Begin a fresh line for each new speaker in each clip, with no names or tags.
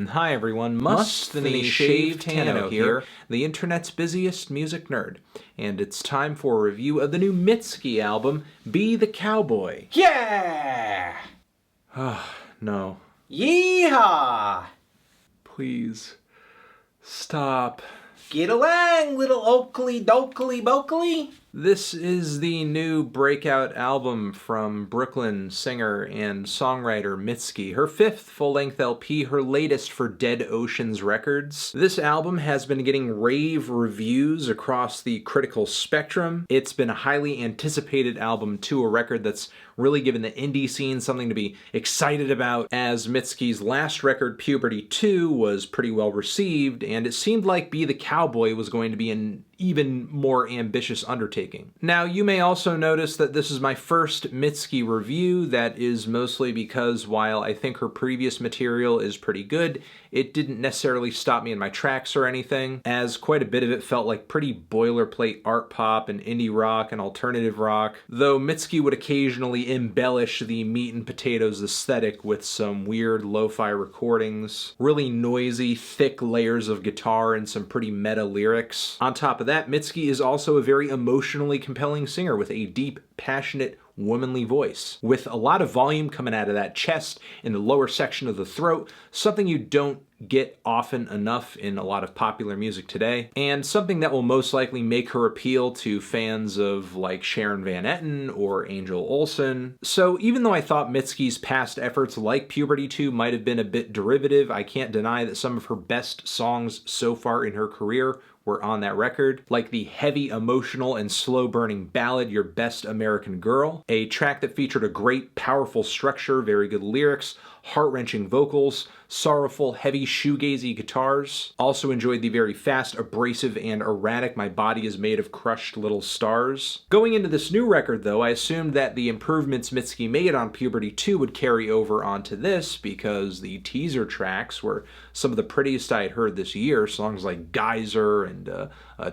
Hi everyone, Musthany Shaved Tano here, the internet's busiest music nerd. And it's time for a review of the new Mitski album, Be the Cowboy.
Yeah!
No.
Yeehaw!
Please. Stop.
Get along, little Oakley Dokley Bokley.
This is the new breakout album from Brooklyn singer and songwriter Mitski, her fifth full-length LP, her latest for Dead Oceans Records. This album has been getting rave reviews across the critical spectrum. It's been a highly anticipated album to a record that's really given the indie scene something to be excited about, as Mitski's last record, Puberty 2, was pretty well received, and it seemed like Be the Cowboy was going to be an even more ambitious undertaking. Now, you may also notice that this is my first Mitski review. That is mostly because while I think her previous material is pretty good, it didn't necessarily stop me in my tracks or anything, as quite a bit of it felt like pretty boilerplate art pop and indie rock and alternative rock, though Mitski would occasionally embellish the meat and potatoes aesthetic with some weird lo-fi recordings, really noisy, thick layers of guitar, and some pretty meta lyrics. On top of that, Mitski is also a very emotionally compelling singer with a deep, passionate, womanly voice, with a lot of volume coming out of that chest in the lower section of the throat, something you don't get often enough in a lot of popular music today, and something that will most likely make her appeal to fans of like Sharon Van Etten or Angel Olsen. So even though I thought Mitski's past efforts like Puberty 2 might have been a bit derivative, I can't deny that some of her best songs so far in her career were on that record, like the heavy, emotional, and slow-burning ballad, Your Best American Girl, a track that featured a great, powerful structure, very good lyrics, heart-wrenching vocals, sorrowful, heavy shoegazy guitars. Also enjoyed the very fast, abrasive, and erratic My Body Is Made of Crushed Little Stars. Going into this new record, though, I assumed that the improvements Mitski made on Puberty 2 would carry over onto this, because the teaser tracks were some of the prettiest I had heard this year, songs like Geyser and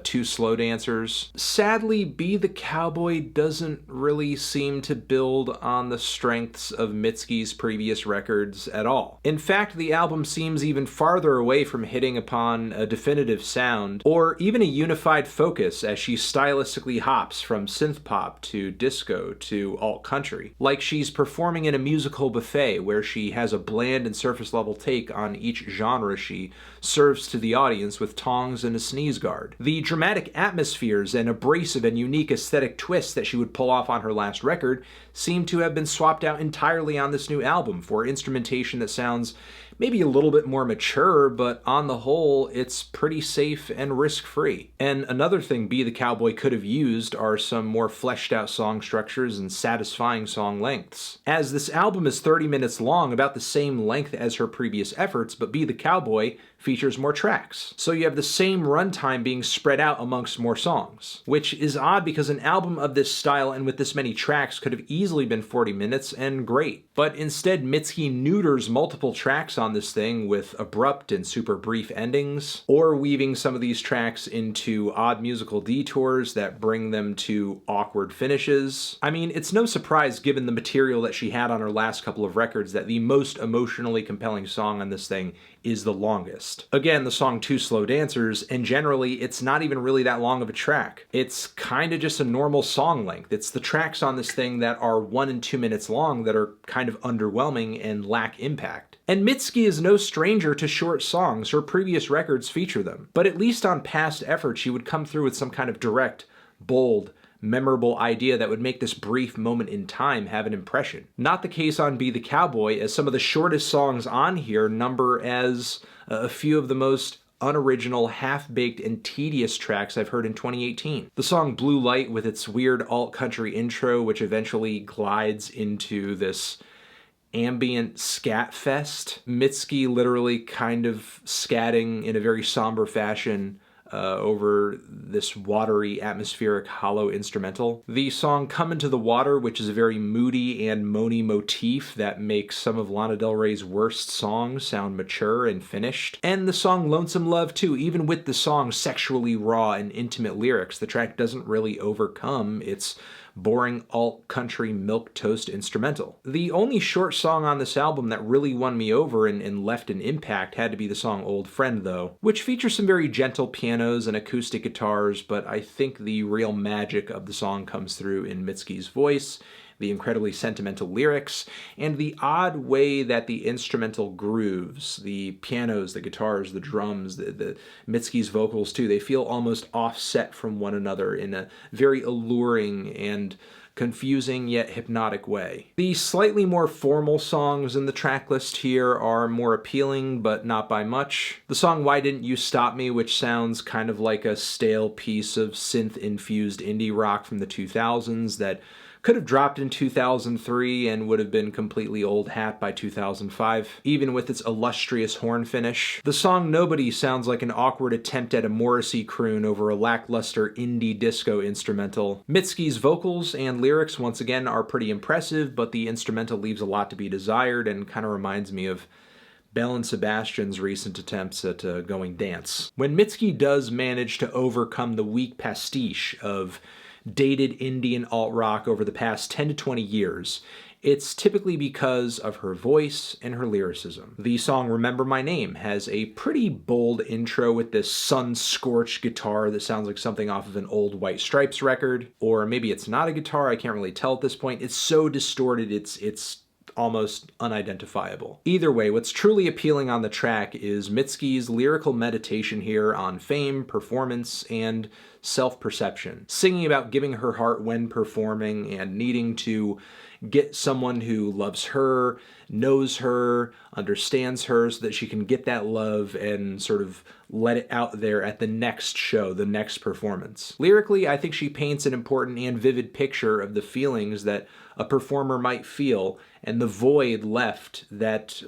Two Slow Dancers. Sadly, Be the Cowboy doesn't really seem to build on the strengths of Mitski's previous records at all. In fact, the album seems even farther away from hitting upon a definitive sound, or even a unified focus as she stylistically hops from synth-pop to disco to alt-country, like she's performing in a musical buffet where she has a bland and surface-level take on each genre she serves to the audience with tongs and a sneeze guard. The dramatic atmospheres and abrasive and unique aesthetic twists that she would pull off on her last record seem to have been swapped out entirely on this new album for instrumentation that sounds maybe a little bit more mature, but on the whole, it's pretty safe and risk-free. And another thing Be the Cowboy could have used are some more fleshed out song structures and satisfying song lengths. As this album is 30 minutes long, about the same length as her previous efforts, but Be the Cowboy features more tracks. So you have the same runtime being spread out amongst more songs, which is odd because an album of this style and with this many tracks could have easily been 40 minutes and great. But instead, Mitski neuters multiple tracks on this thing with abrupt and super brief endings, or weaving some of these tracks into odd musical detours that bring them to awkward finishes. I mean, it's no surprise given the material that she had on her last couple of records that the most emotionally compelling song on this thing is the longest. Again, the song Two Slow Dancers, and generally it's not even really that long of a track. It's kind of just a normal song length. It's the tracks on this thing that are 1 and 2 minutes long that are kind of underwhelming and lack impact. And Mitski is no stranger to short songs. Her previous records feature them. But at least on past efforts, she would come through with some kind of direct, bold, memorable idea that would make this brief moment in time have an impression. Not the case on Be the Cowboy, as some of the shortest songs on here number as a few of the most unoriginal, half-baked, and tedious tracks I've heard in 2018. The song Blue Light with its weird alt-country intro, which eventually glides into this ambient scat fest. Mitski literally kind of scatting in a very somber fashion over this watery, atmospheric, hollow instrumental. The song Come Into the Water, which is a very moody and moany motif that makes some of Lana Del Rey's worst songs sound mature and finished. And the song Lonesome Love too, even with the song's sexually raw and intimate lyrics, the track doesn't really overcome its boring alt-country milquetoast instrumental. The only short song on this album that really won me over and left an impact had to be the song Old Friend, though, which features some very gentle pianos and acoustic guitars, but I think the real magic of the song comes through in Mitski's voice, the incredibly sentimental lyrics, and the odd way that the instrumental grooves, the pianos, the guitars, the drums, the Mitski's vocals too, they feel almost offset from one another in a very alluring and confusing yet hypnotic way. The slightly more formal songs in the track list here are more appealing, but not by much. The song Why Didn't You Stop Me, which sounds kind of like a stale piece of synth-infused indie rock from the 2000s that could have dropped in 2003 and would have been completely old hat by 2005, even with its illustrious horn finish. The song Nobody sounds like an awkward attempt at a Morrissey croon over a lackluster indie disco instrumental. Mitski's vocals and lyrics, once again, are pretty impressive, but the instrumental leaves a lot to be desired and kind of reminds me of Belle and Sebastian's recent attempts at going dance. When Mitski does manage to overcome the weak pastiche of dated Indian alt-rock over the past 10 to 20 years, it's typically because of her voice and her lyricism. The song Remember My Name has a pretty bold intro with this sun-scorched guitar that sounds like something off of an old White Stripes record, or maybe it's not a guitar, I can't really tell at this point. It's so distorted, it's almost unidentifiable. Either way, what's truly appealing on the track is Mitski's lyrical meditation here on fame, performance, and self-perception. Singing about giving her heart when performing and needing to get someone who loves her, knows her, understands her, so that she can get that love and sort of let it out there at the next show, the next performance. Lyrically, I think she paints an important and vivid picture of the feelings that a performer might feel and the void left that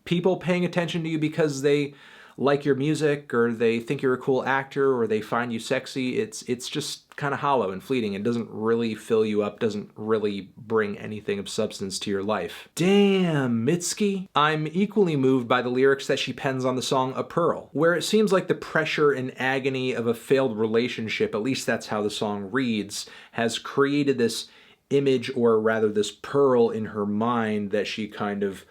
people paying attention to you because they like your music or they think you're a cool actor or they find you sexy. It's just kind of hollow and fleeting and doesn't really fill you up, doesn't really bring anything of substance to your life. Damn, Mitski. I'm equally moved by the lyrics that she pens on the song A Pearl, where it seems like the pressure and agony of a failed relationship, at least that's how the song reads, has created this image, or rather this pearl in her mind that she kind of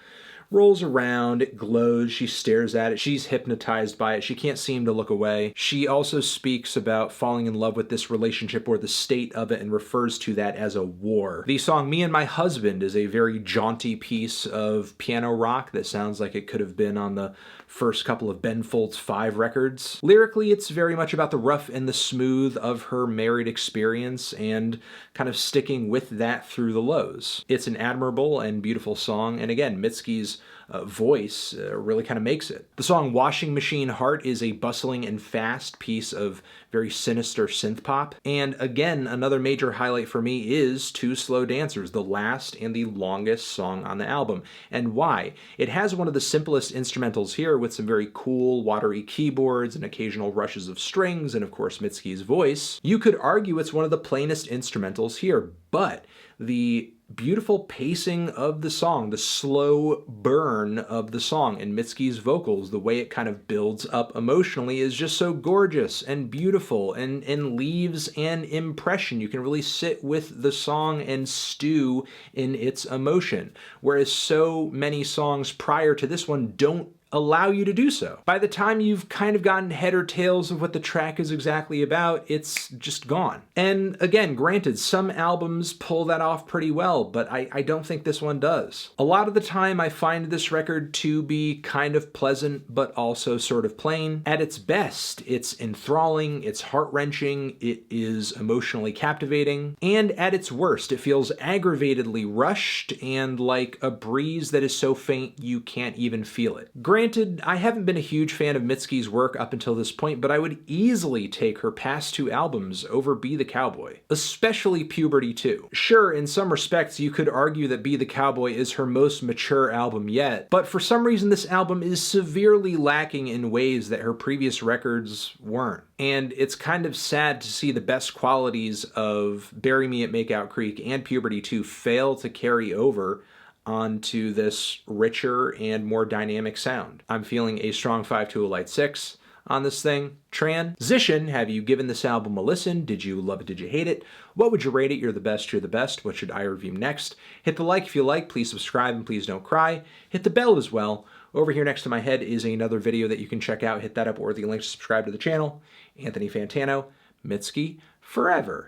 rolls around, it glows, she stares at it, she's hypnotized by it, she can't seem to look away. She also speaks about falling in love with this relationship or the state of it and refers to that as a war. The song Me and My Husband is a very jaunty piece of piano rock that sounds like it could have been on the first couple of Ben Folds 5 records. Lyrically, it's very much about the rough and the smooth of her married experience and kind of sticking with that through the lows. It's an admirable and beautiful song, and again, Mitski's voice really kind of makes it. The song Washing Machine Heart is a bustling and fast piece of very sinister synth pop. And again, another major highlight for me is Two Slow Dancers, the last and the longest song on the album. And why? It has one of the simplest instrumentals here with some very cool, watery keyboards and occasional rushes of strings, and of course Mitski's voice. You could argue it's one of the plainest instrumentals here, but the beautiful pacing of the song, the slow burn of the song, and Mitski's vocals, the way it kind of builds up emotionally is just so gorgeous and beautiful and leaves an impression. You can really sit with the song and stew in its emotion, whereas so many songs prior to this one don't allow you to do so. By the time you've kind of gotten head or tails of what the track is exactly about, it's just gone. And again, granted, some albums pull that off pretty well, but I don't think this one does. A lot of the time I find this record to be kind of pleasant, but also sort of plain. At its best, it's enthralling, it's heart-wrenching, it is emotionally captivating, and at its worst, it feels aggravatedly rushed and like a breeze that is so faint you can't even feel it. Granted, I haven't been a huge fan of Mitski's work up until this point, but I would easily take her past two albums over Be the Cowboy, especially Puberty 2. Sure, in some respects, you could argue that Be the Cowboy is her most mature album yet, but for some reason this album is severely lacking in ways that her previous records weren't. And it's kind of sad to see the best qualities of Bury Me at Makeout Creek and Puberty 2 fail to carry over onto this richer and more dynamic sound. I'm feeling a strong 5 to a light 6. on this thing. Transition, have you given this album a listen? Did you love it? Did you hate it? What would you rate it? You're the best, you're the best. What should I review next? Hit the like if you like, please subscribe, and please don't cry. Hit the bell as well. Over here next to my head is another video that you can check out. Hit that up or the link to subscribe to the channel. Anthony Fantano, Mitski, forever.